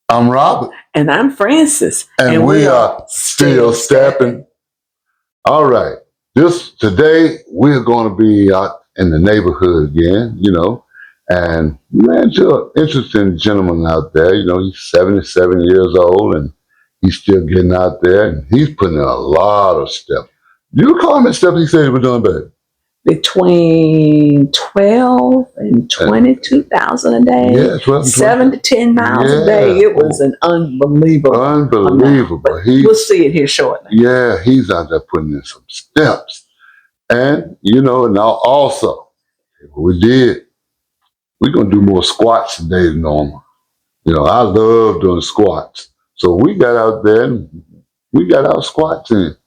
I'm Robert. And I'm Frances. And we are still stepping. All right. Today we're going to be out in the neighborhood again, and we ran into an interesting gentleman out there. He's 77 years old and he's still getting out there and he's putting in a lot of steps. You call him steps he said he was doing, baby? Between 12 and 22,000 a day. Yeah, 12 7 to 10 miles a day. It was an unbelievable. We'll see it here shortly. Yeah, he's out there putting in some steps. And, now also, we're going to do more squats today than normal. I love doing squats. So we got out there and we got our squats in.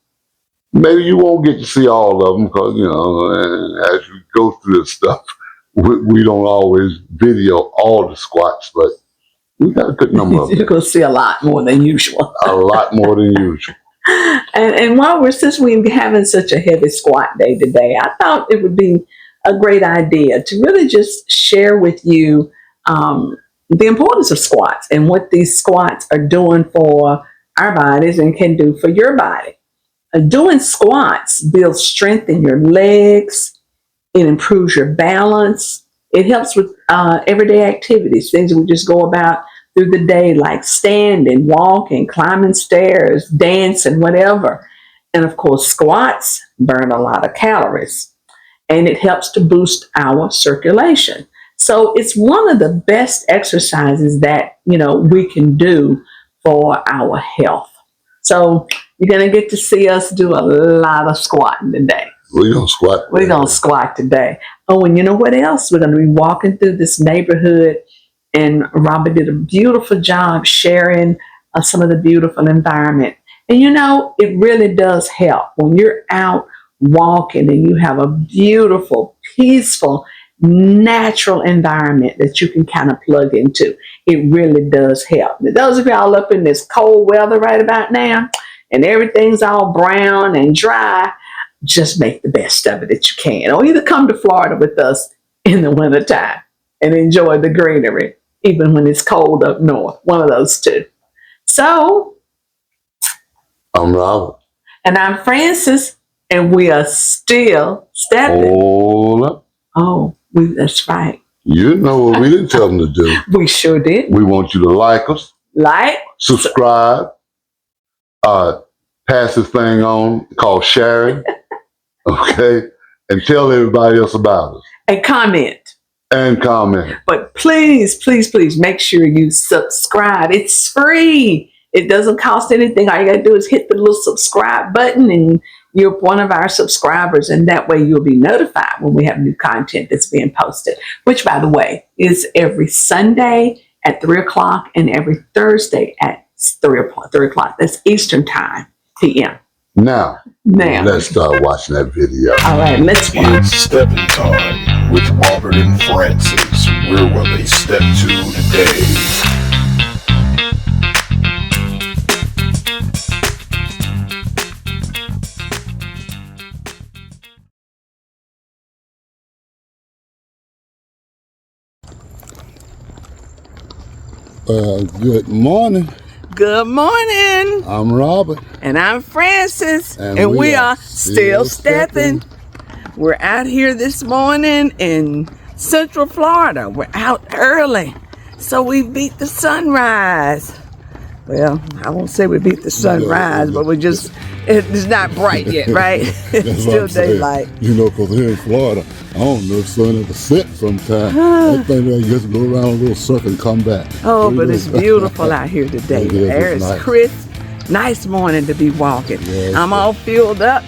Maybe you won't get to see all of them because, as we go through this stuff, we don't always video all the squats, but we got a good number of them. You're going to see a lot more than usual. A lot more than usual. And since we're having such a heavy squat day today, I thought it would be a great idea to really just share with you the importance of squats and what these squats are doing for our bodies and can do for your body. Doing squats builds strength in your legs. It improves your balance. It helps with everyday activities, things we just go about through the day, like standing, walking, climbing stairs, dancing, whatever. And of course, squats burn a lot of calories, and it helps to boost our circulation. So it's one of the best exercises that, we can do for our health. So you're going to get to see us do a lot of squatting today. We're going to squat. We're going to squat today. Oh, and you know what else? We're going to be walking through this neighborhood, and Robert did a beautiful job sharing some of the beautiful environment. And it really does help when you're out walking and you have a beautiful, peaceful, natural environment that you can kind of plug into. It really does help. Now, those of y'all up in this cold weather right about now, and everything's all brown and dry, just make the best of it that you can. Or either come to Florida with us in the wintertime and enjoy the greenery, even when it's cold up north. One of those two. So, I'm Robert. And I'm Frances, and we are still stepping. Hold up. Oh, that's right. You know what we didn't tell them to do. We sure did. We want you to like us. Subscribe. Pass this thing on called sharing. Okay? And tell everybody else about us. And comment. But please, please, please make sure you subscribe. It's free. It doesn't cost anything. All you got to do is hit the little subscribe button and you're one of our subscribers, and that way you'll be notified when we have new content that's being posted, which, by the way, is every Sunday at 3 o'clock and every Thursday at 3 o'clock. That's Eastern Time, PM. Now, let's start watching that video. All right, let's watch. It's Steppin' Time with Robert and Frances. Where will they step to today? Good morning. Good morning. I'm Robert. And I'm Frances. And we are still stepping. We're out here this morning in Central Florida. We're out early. So we beat the sunrise. Well, I won't say we beat the sunrise, but it's not bright yet, right? It's still daylight. Because here in Florida, I don't know if the sun ever set sometime. I think I just go around a little circle and come back. Oh, but it's beautiful out here today. The air is crisp. Nice morning to be walking. Yes, I'm all fueled up.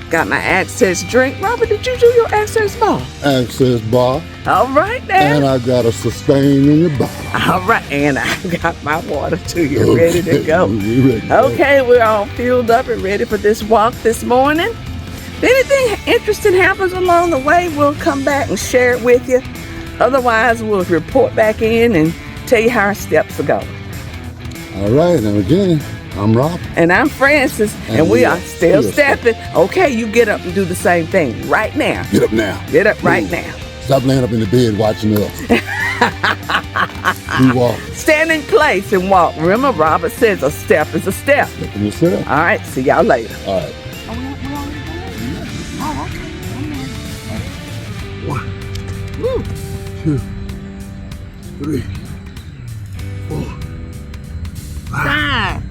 Got my access drink. Robert, did you do your access bar? Access bar. All right, now. And I got a sustain in the bottle. All right, and I got my water too. You ready to go? We ready to go. Okay, we're all filled up and ready for this walk this morning. If anything interesting happens along the way, we'll come back and share it with you. Otherwise, we'll report back in and tell you how our steps are going. All right, now again, I'm Rob. And I'm Frances, and we are still stepping. Okay, you get up and do the same thing right now. Get up now. Get up right now. Stop laying up in the bed watching us. We walk. Stand in place and walk. Remember, Robert says a step is a step. Step in the step. All right, see y'all later. All right. One, 2, 3, 4, 5,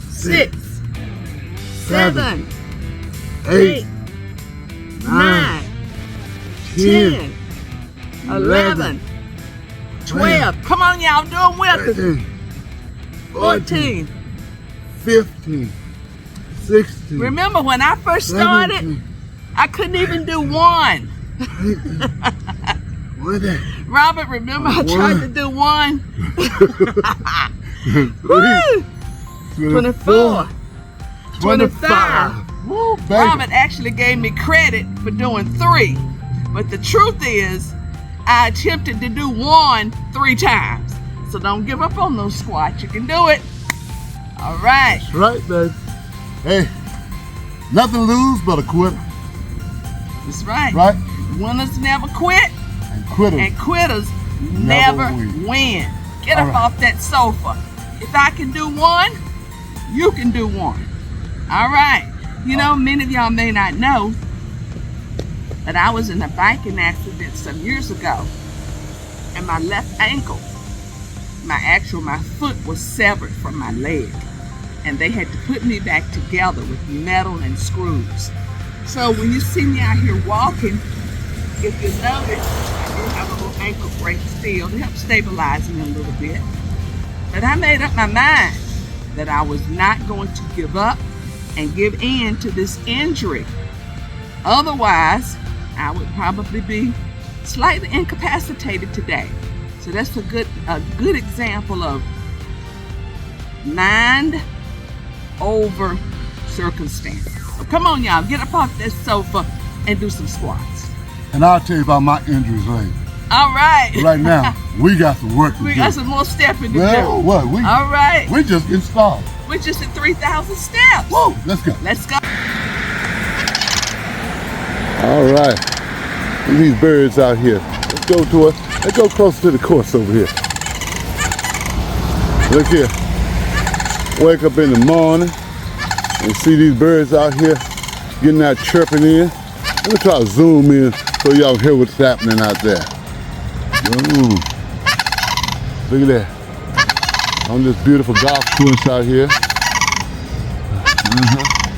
6, 7, 8, 9, 10, 11, 12. Come on, y'all, do them with us. 14. 15, 16. Remember when I first started, 17, I couldn't even do one. 18, Robert, remember I tried to do one? 23, 24, 25. Woo, baby. Robert actually gave me credit for doing 3. But the truth is, I attempted to do 1 3 times. So don't give up on those squats. You can do it. All right. That's right, baby. Hey, nothing to lose but a quitter, That's right. right? Winners never quit, And quitters. and quitters never win. win. Get All up right. off that sofa. If I can do 1, you can do 1. All right. You know, many of y'all may not know that I was in a biking accident some years ago, and my left ankle, my foot was severed from my leg, and they had to put me back together with metal and screws. So when you see me out here walking, if you notice, I do have a little ankle brace still to help stabilize me a little bit. But I made up my mind that I was not going to give up and give in to this injury. Otherwise, I would probably be slightly incapacitated today. So that's a good example of mind over circumstance. So come on, y'all, get up off that sofa and do some squats. And I'll tell you about my injuries later. All right. Right now, we got some work to We do. got some more stepping to Well, do. what? All right. We just getting started. We're just at 3,000 steps. Whoa, let's go. Let's go. All right. Look at these birds out here. Let's go closer to the course over here. Look here. Wake up in the morning and see these birds out here getting that chirping in. Let me try to zoom in so y'all hear what's happening out there. Ooh. Look at that. On this beautiful golf course out here.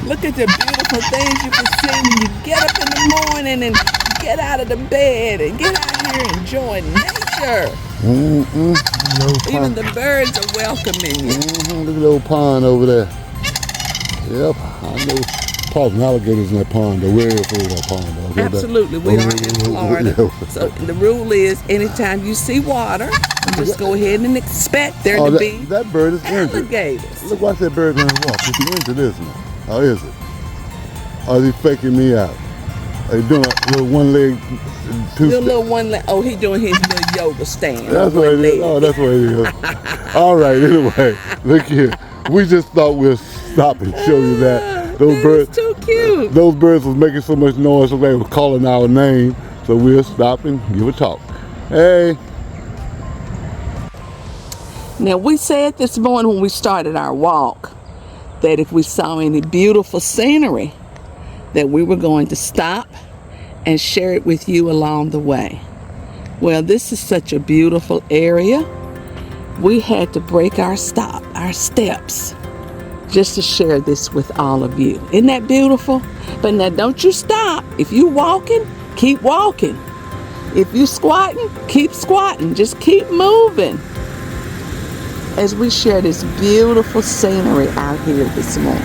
Look at the beautiful things you can see when you get up in the morning and get out of the bed and get out here and enjoy nature. Even the birds are welcoming you. Look at the old pond over there. Yep, I know. Probably some alligators in that pond, though. We're afraid of that pond, though. Absolutely, we are in Florida. So the rule is, anytime you see water, just go ahead and expect there to be that bird is injured. alligators. Look, watch that bird going to walk. It's injured, isn't it? How is it? Or is he faking me out? Are you doing a little one leg, two The little one leg. Oh, he doing his little yoga stand. That's what it is. Oh, that's what it is. All right, anyway, look here. We just thought we'd stop and show you that. Those birds, too cute. Those birds was making so much noise, so they were calling our name. So we'll stop and give a talk. Hey. Now, we said this morning when we started our walk that if we saw any beautiful scenery, that we were going to stop and share it with you along the way. Well, this is such a beautiful area. We had to break our steps, just to share this with all of you. Isn't that beautiful? But now don't you stop. If you walking, keep walking. If you squatting, keep squatting. Just keep moving as we share this beautiful scenery out here this morning.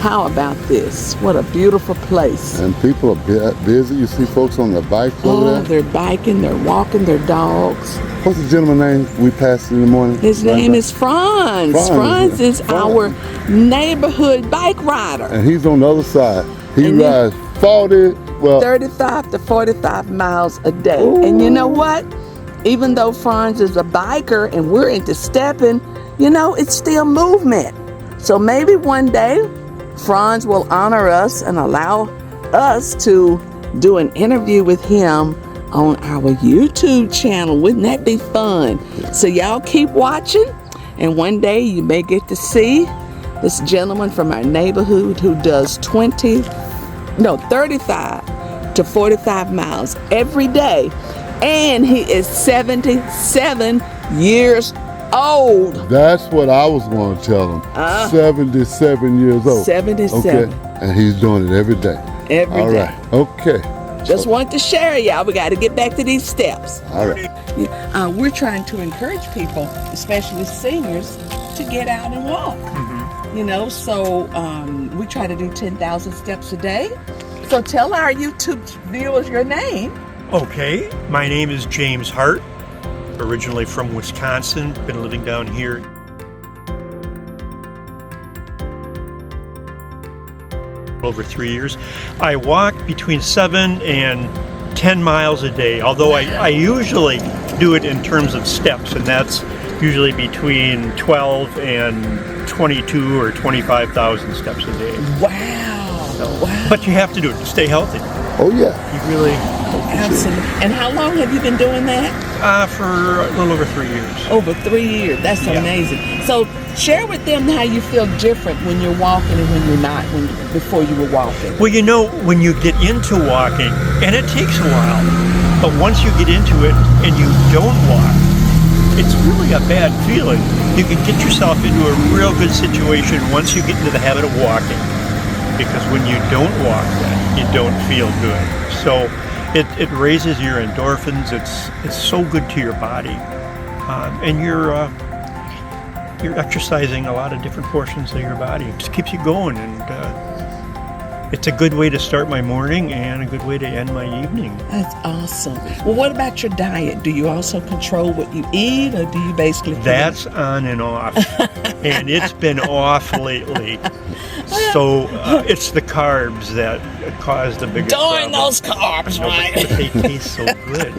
How about this? What a beautiful place. And people are busy. You see folks on the bikes over Oh, there. they're biking, they're walking their dogs. What's the gentleman's name we passed in the morning? His name is Franz. Franz is our neighborhood bike rider. And he's on the other side. He And rides 35 to 45 miles a day. Ooh. And you know what? Even though Franz is a biker and we're into stepping, it's still movement. So maybe one day Franz will honor us and allow us to do an interview with him on our YouTube channel. Wouldn't that be fun? So y'all keep watching, and one day you may get to see this gentleman from our neighborhood who does 35 to 45 miles every day. And he is 77 years old. That's what I was going to tell him. 77 years old. 77. Okay. And he's doing it every day. Every day. All right. Okay. Just want to share, y'all. We got to get back to these steps. All right. We're trying to encourage people, especially seniors, to get out and walk. So we try to do 10,000 steps a day. So tell our YouTube viewers your name. Okay, my name is James Hart, originally from Wisconsin, been living down here over 3 years. I walk between 7 and 10 miles a day, although I usually do it in terms of steps, and that's usually between 12 and 22 or 25,000 steps a day. Wow. Wow. But you have to do it to stay healthy. Oh, yeah. You really, Absolutely. And how long have you been doing that? for a little over 3 years. Over 3 years. That's amazing. So share with them how you feel different when you're walking and when you're not, before you were walking. Well, when you get into walking, and it takes a while, but once you get into it and you don't walk, it's really a bad feeling. You can get yourself into a real good situation once you get into the habit of walking, because when you don't walk, then you don't feel good. So it raises your endorphins. It's so good to your body, and you're exercising a lot of different portions of your body. It just keeps you going, and it's a good way to start my morning and a good way to end my evening. That's awesome. Well, what about your diet? Do you also control what you eat, or do you basically... That's on and off, and it's been off lately. So it's the carbs that cause the biggest problem. Those carbs, right? But they taste so good.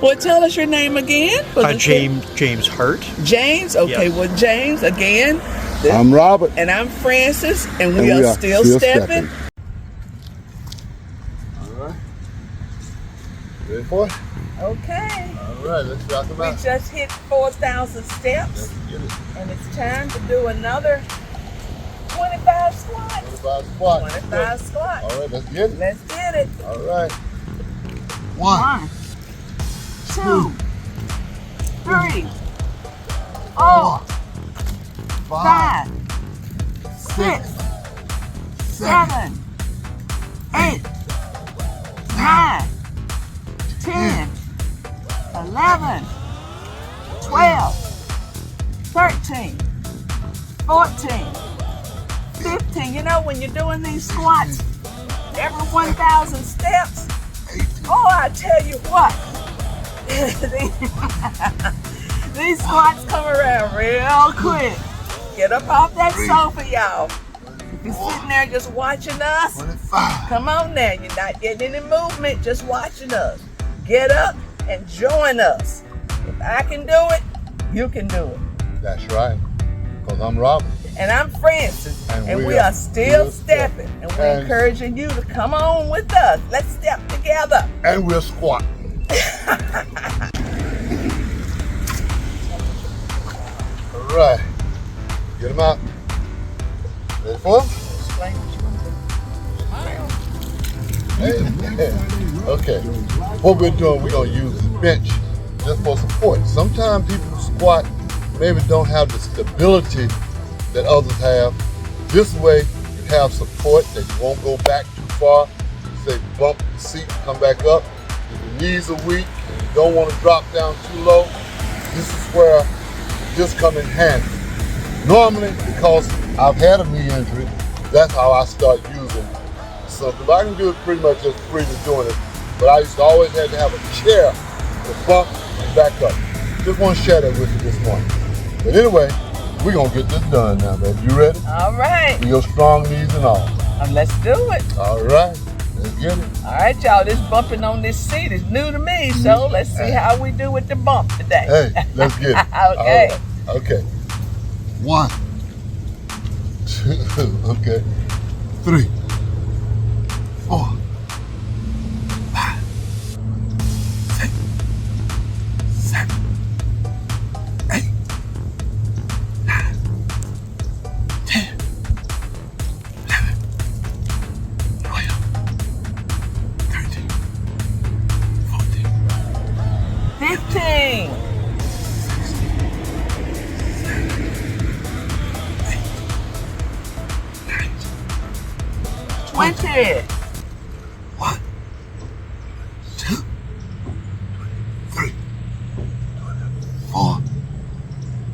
Well, tell us your name again. James Hart. James? Okay, Yes. well, James, again. I'm Robert. And I'm Frances, and we are still stepping. All right. Ready for it? Okay. All right, let's rock them We out. just hit 4,000 steps, Get it. and it's time to do another 25 squats. 25 squats. 25 squats. All right, let's get it. Let's get it. All right. 1, 2, 3, 4, 5, 6, 7, 8, 9, 10, 11, 12, 13, 14, 15. You know, when you're doing these squats, every 1,000 steps, oh, I tell you what, these squats come around real quick. Get up off that sofa, y'all. If you're sitting there just watching us, 25. come on now. You're not getting any movement, just watching us. Get up and join us. If I can do it, you can do it. That's right. Because I'm Robert. And I'm Frances, and we are still stepping. And we're encouraging you to come on with us. Let's step together. And we'll squat. All right. Get them out. Ready for them? Okay. What we're doing, we're going to use the bench just for support. Sometimes people who squat maybe don't have the stability that others have. This way, you have support that you won't go back too far. Say bump the seat, come back up. If your knees are weak and you don't want to drop down too low, this is where this come in handy. Normally, because I've had a knee injury, that's how I start using something. But I can do it pretty much just freely doing it. But I used to always have to have a chair to bump and back up. Just want to share that with you this morning. But anyway, we're going to get this done now, baby. You ready? All right. With your strong knees and all. Let's do it. All right. Let's get it. All right, y'all. This bumping on this seat is new to me, so let's see how we do with the bump today. Hey, let's get it. Okay. Right. Okay. 1, 2, okay. 3, 4, 5, 6, 7, 8, 9, 10, 11, 12, 13, 14, 15. 20. 1, 2, 3, 4,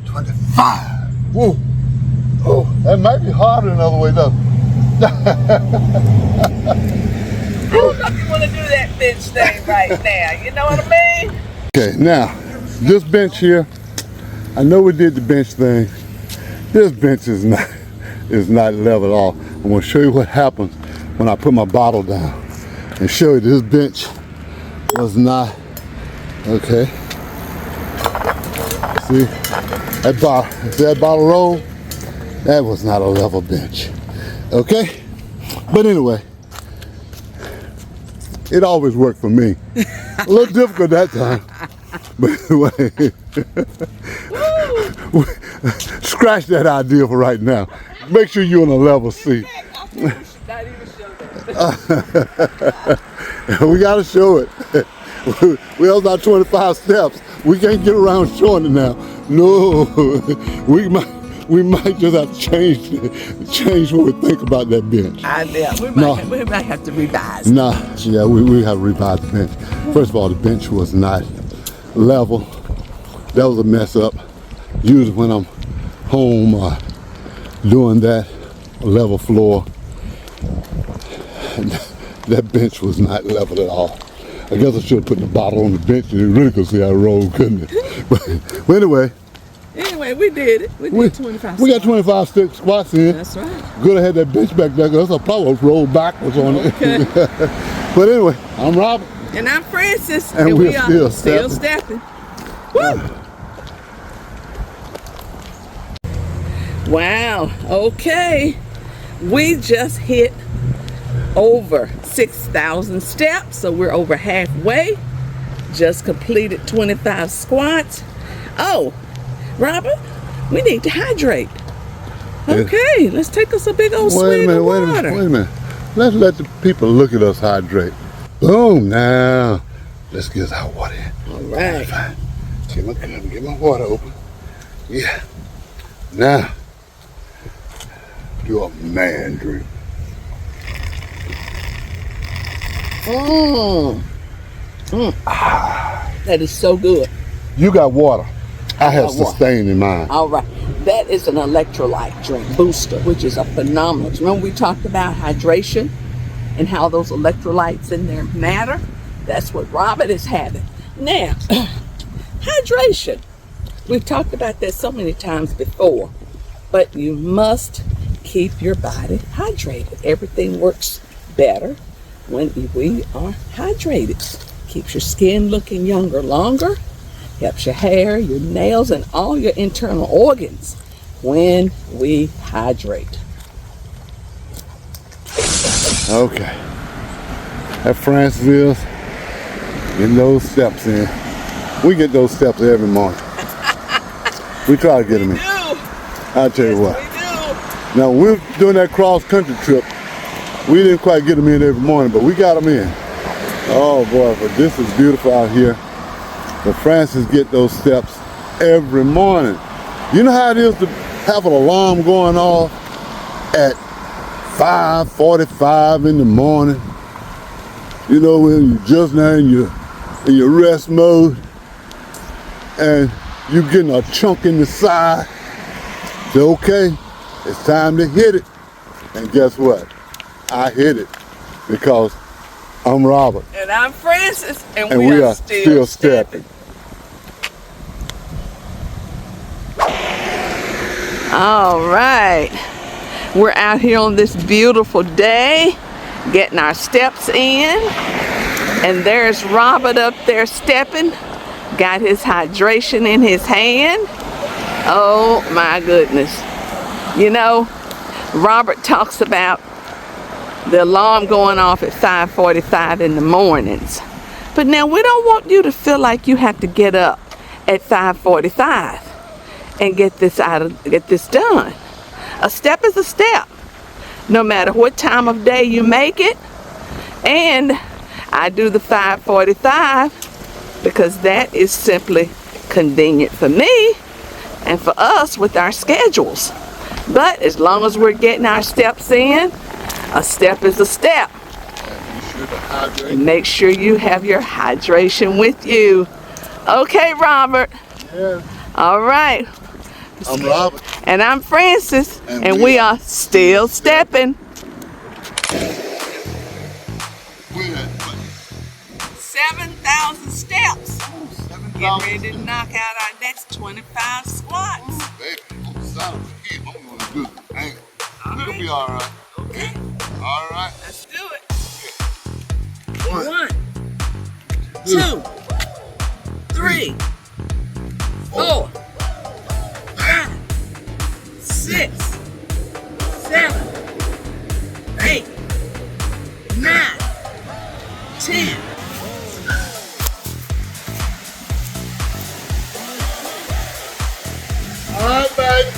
25. Whoa. Oh, that might be harder another way, though. Who doesn't want to do that bench thing right now? You know what I mean? Okay, now, this bench here, I know we did the bench thing. This bench is not level at all. I'm gonna show you what happens when I put my bottle down and show you this bench was not, okay. See, that bottle roll, that was not a level bench, okay? But anyway, it always worked for me. A little difficult that time, but anyway, scratch that idea for right now. Make sure you're on a level seat. We gotta show it. We have about 25 steps. We can't get around showing it now. No, we might just have to change what we think about that bench. We might have to revise. Yeah, we have to revise the bench. First of all, the bench was not level. That was a mess up. Usually when I'm home doing that level floor, that bench was not level at all. I guess I should have put the bottle on the bench and you really could see how I rolled, couldn't it? But anyway, we did it. We did 25 We got 25 squats in. That's right. Good I had that bench back there because I probably rolled backwards on it. Okay. But anyway, I'm Robert. And I'm Frances. And we we're are still stepping. Woo! Wow. Okay. We just hit over 6,000 steps, so we're over halfway. Just completed 25 squats. Oh, Robert, we need to hydrate. Okay, let's take us a big old swig of water. Wait a minute. Let's let the people look at us hydrate. Boom, now. Let's get our water in. All right. Fine. Get my cup, get my water open. Yeah. Now, do a man drink. That is so good. You got water. I have got water. Sustain in mine. All right. That is an electrolyte drink booster, which is a phenomenal. Remember we talked about hydration and how those electrolytes in there matter? That's what Robert is having. Now, hydration. We've talked about that so many times before, but you must keep your body hydrated. Everything works better when we are hydrated. Keeps your skin looking younger longer, helps your hair, your nails, and all your internal organs when we hydrate. Okay. That Frances is getting those steps in. We get those steps every morning. We try to get them in. I'll tell you what. Now, when we were doing that cross-country trip, we didn't quite get them in every morning, but we got them in. Oh boy, but this is beautiful out here. But Frances get those steps every morning. You know how it is to have an alarm going off at 5:45 in the morning? You know, when you're just now in your rest mode and you're getting a chunk in the side It's okay. It's time to hit it. And guess what? I hit it because I'm Robert. And I'm Frances, and And we are still stepping. All right. We're out here on this beautiful day, getting our steps in. And there's Robert up there stepping. Got his hydration in his hand. Oh my goodness. You know, Robert talks about the alarm going off at 5:45 in the mornings. But now we don't want you to feel like you have to get up at 5:45 and get this done. A step is a step, no matter what time of day you make it. And I do the 5:45 because that is simply convenient for me and for us with our schedules. But as long as we're getting our steps in, a step is a step. And make sure you have your hydration with you. Okay, Robert. Yeah. All right. I'm Robert. And I'm Frances. And we are still stepping. 7,000 steps. Get ready to knock out our next 25 squats. Baby, I'm gonna do the angle. It'll be all right. Okay. All right. Let's do it. 1, 2, 3, 4, 5, 6, 7, 8, 9, 10. All right, baby.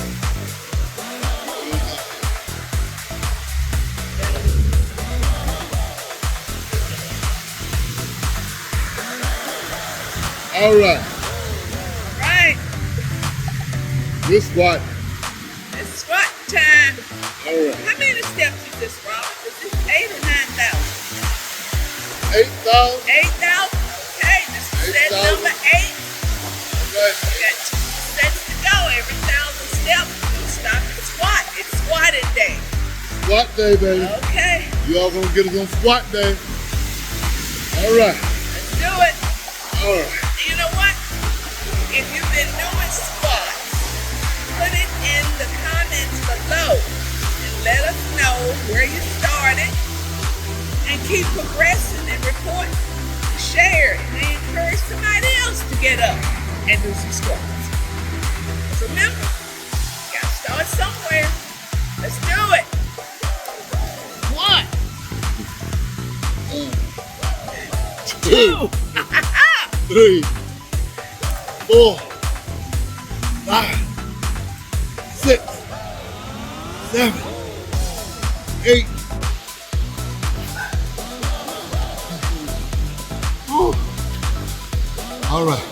All right. Right. This squat. It's squat time. All right. How many steps is this, Robert? Is this 8 or 9,000? 8,000. 8,000? Okay, this is set 8,000. number 8. Right. We got 2 sets to go. Every 1,000 steps, we'll stop and squat. It's squatting day. Squat day, baby. Okay, Y'all gonna get us on squat day. All right. let's do it. All right. You know what? If you've been doing squats, put it in the comments below and let us know where you started and keep progressing and report, share, and encourage somebody else to get up and do some squats. Remember, you gotta start somewhere. Let's do it. 1, 2, 3, 4, 5, 6, 7, 8. All right.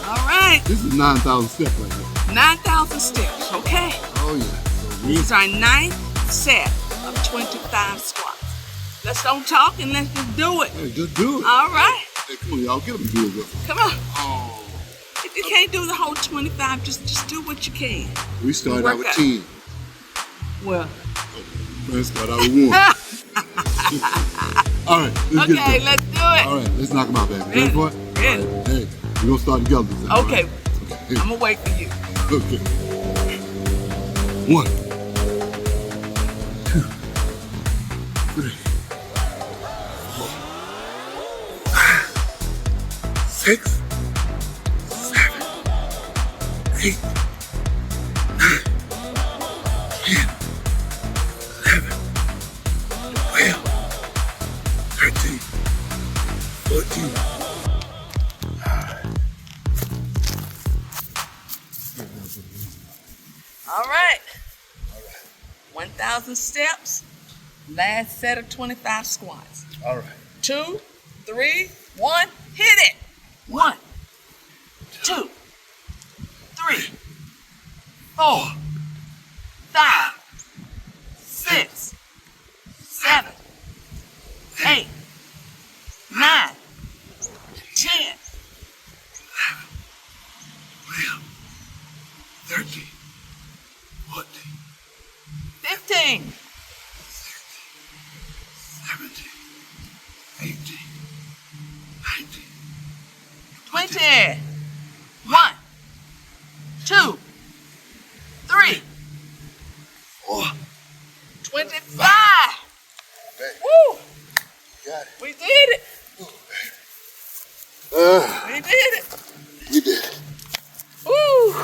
All right, This is 9,000 steps right here. 9,000 steps, okay? Oh yeah. So This is our 9th set of 25 squats. Let's don't talk and let's just do it. hey, just do it. All right, Hey, come on, y'all. Get them to do it with me. come on. Oh. If you can't do the whole 25, just do what you can. We started Work out with out. 10. Well, Let's start out with 1. All right. Let's get it okay, done. let's do it. All right. Let's knock them out, baby. Ready for it? Ready. All right. Hey, we're gonna start together this time. Okay, All right? Okay. I'm gonna wait for you. Okay. 1, 2, 3, 4, 5, 6, 7, 8, 9, 10, 11, 12, 13, 14. All right. 1,000 steps. Last set of 25 squats. All right. 2, 3, 1. Hit it. 1, 2, 3, 4, 5, 6, 7, 8, 9, 10. 12, 13, 14. 17, 18, 19, 20. 1, 2, 3, 4. 25. Okay, Woo! got it. We did it. We did it. We did it. Woo!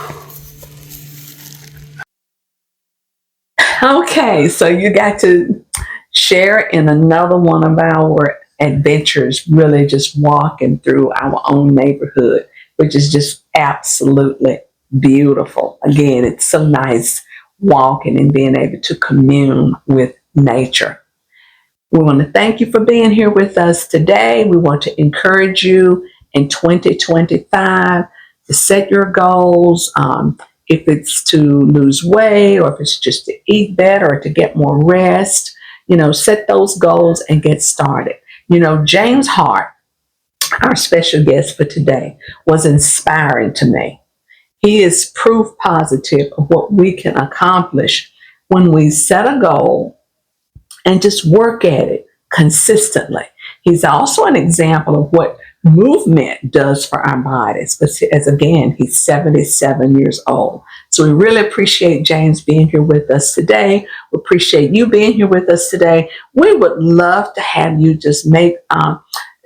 Okay, so you got to share in another one of our adventures, really just walking through our own neighborhood, which is just absolutely beautiful. Again, it's so nice walking and being able to commune with nature. We want to thank you for being here with us today. We want to encourage you in 2025 to set your goals. If it's to lose weight or if it's just to eat better or to get more rest, set those goals and get started. James Hart, our special guest for today, was inspiring to me. He is proof positive of what we can accomplish when we set a goal and just work at it consistently. He's also an example of what movement does for our bodies. As again, he's 77 years old. So we really appreciate James being here with us today. We appreciate you being here with us today. We would love to have you just write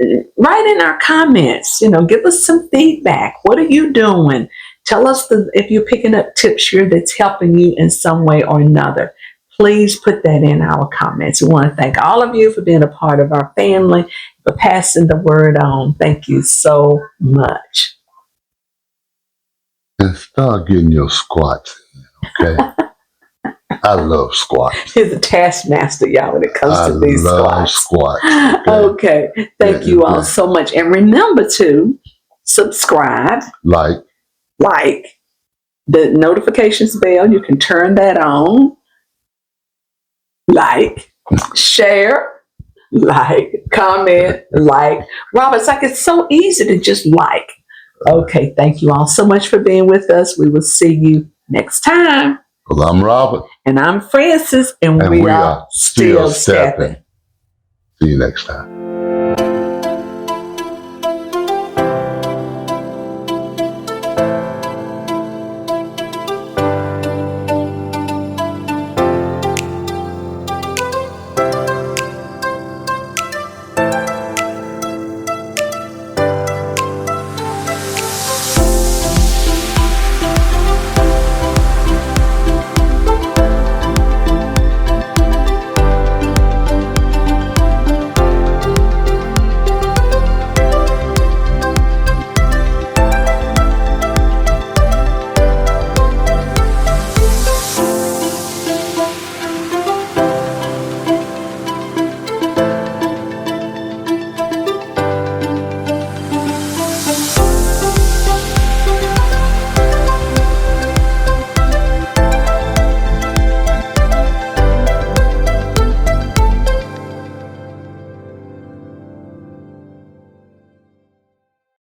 in our comments, give us some feedback. What are you doing? Tell us if you're picking up tips here that's helping you in some way or another. Please put that in our comments. We want to thank all of you for being a part of our family, for passing the word on. Thank you so much. And start getting your squats in, okay? I love squats. He's a taskmaster, y'all, when it comes to these I love squats. squats. Okay. Thank you all so much. And remember to subscribe, Like the notifications bell. You can turn that on. Share, comment, Robert, it's so easy to just like. Okay, thank you all so much for being with us. We will see you next time. Well, I'm Robert. And I'm Frances, and we are still stepping. See you next time.